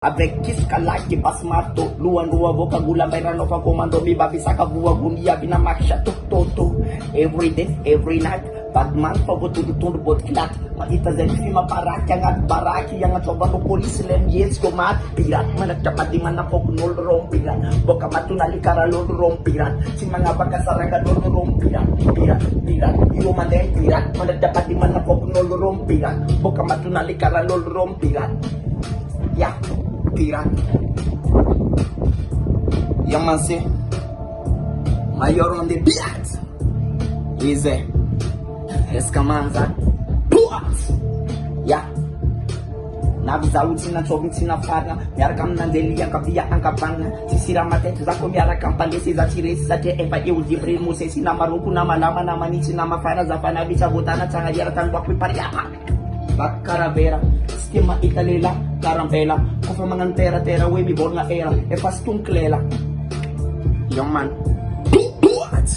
Avec kiskalaki basmato luan vocabula bairano pa komando mi babisaka buwa gunia bina maksha toto every day every night bagman pa bututundu bot kilat maita zen fima baraki ang baraki yang coba no polis lem yes komat pirat manak dapat di mana pok nol rom pirat boka matunali kara lol rom pirat si mga bakasaranga lol rom pirat iyo mande pirat manak dapat di mana pok nol rom pirat boka matunali kara lol rom pirat ya pirat yang masih mayor on the beat easy escamanza puat ya navizauti na chobiti na farna miaraka aminandelia kabia ankapana sisira matete zako miaraka mpandesi za chiresi zate efa eudibri musesi na maruku na malama na manichi na mafara za fanabita botana tangajara tanwa kuipariapa Bakaravera, schema italela, carambela, kofa mangan tera, webi borna era, e fastung klela. Young man, puat,